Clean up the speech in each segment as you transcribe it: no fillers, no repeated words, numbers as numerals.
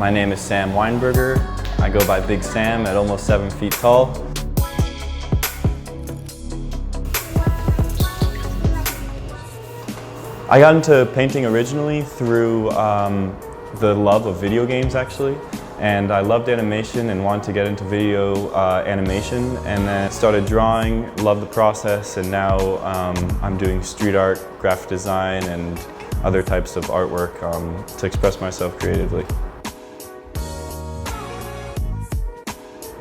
My name is Sam Weinberger. I go by Big Sam at almost 7 feet tall. I got into painting originally through the love of video games actually. And I loved animation and wanted to get into video animation, and then started drawing, loved the process, and now I'm doing street art, graphic design, and other types of artwork to express myself creatively.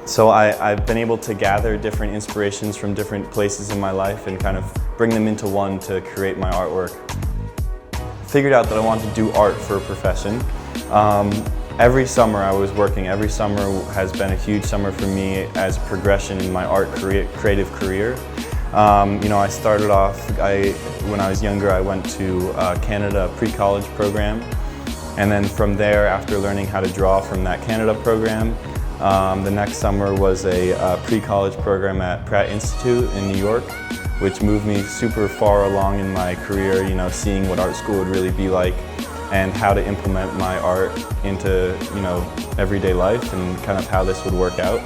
So I've been able to gather different inspirations from different places in my life and kind of bring them into one to create my artwork. Figured out that I wanted to do art for a profession. Every summer I was working. Every summer has been a huge summer for me as progression in my art creative career. You know, I started off, when I was younger, I went to Canada pre-college program. And then from there, after learning how to draw from that Canada program, the next summer was a pre-college program at Pratt Institute in New York, which moved me super far along in my career, you know, seeing what art school would really be like and how to implement my art into, you know, everyday life and kind of how this would work out.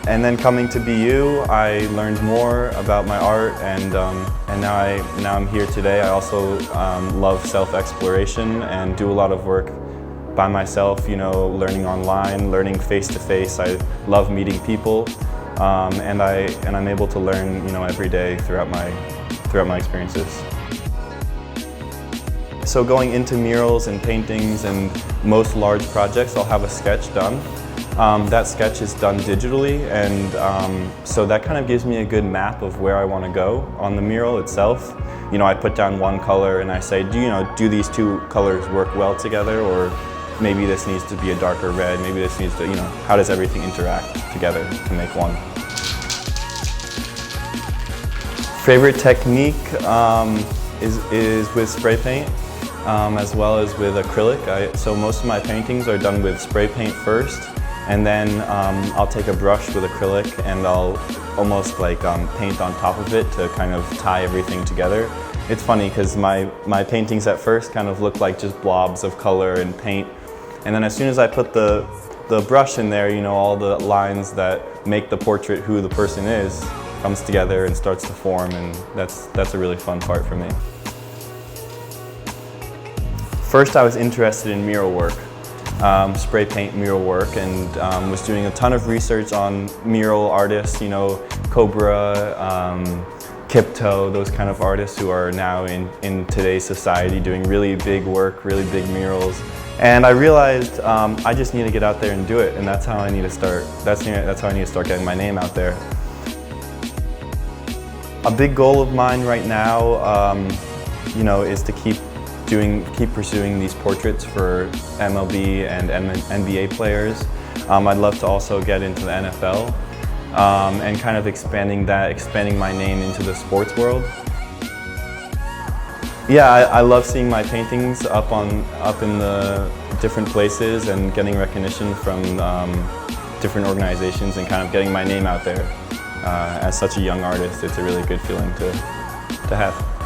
And then coming to BU, I learned more about my art, and now I'm here today. I also love self-exploration and do a lot of work by myself, you know, learning online, learning face-to-face. I love meeting people, and I'm able to learn, you know, every day throughout my experiences. So going into murals and paintings and most large projects, I'll have a sketch done. That sketch is done digitally, and so that kind of gives me a good map of where I want to go on the mural itself. You know, I put down one color and I say, do these two colors work well together, or maybe this needs to be a darker red, maybe this needs to, you know, how does everything interact together to make one? Favorite technique is with spray paint. As well as with acrylic. So most of my paintings are done with spray paint first, and then I'll take a brush with acrylic and I'll almost like paint on top of it to kind of tie everything together. It's funny because my paintings at first kind of look like just blobs of color and paint, and then as soon as I put the brush in there, you know, all the lines that make the portrait who the person is comes together and starts to form, and that's a really fun part for me. First, I was interested in mural work, spray paint mural work, and was doing a ton of research on mural artists, you know, Cobra, Kipto, those kind of artists who are now in today's society doing really big work, really big murals. And I realized I just need to get out there and do it, and that's how I need to start. That's how I need to start getting my name out there. A big goal of mine right now, you know, is to keep pursuing these portraits for MLB and NBA players. I'd love to also get into the NFL and kind of expanding my name into the sports world. Yeah, I love seeing my paintings up in the different places and getting recognition from different organizations and kind of getting my name out there. As such a young artist, it's a really good feeling to have.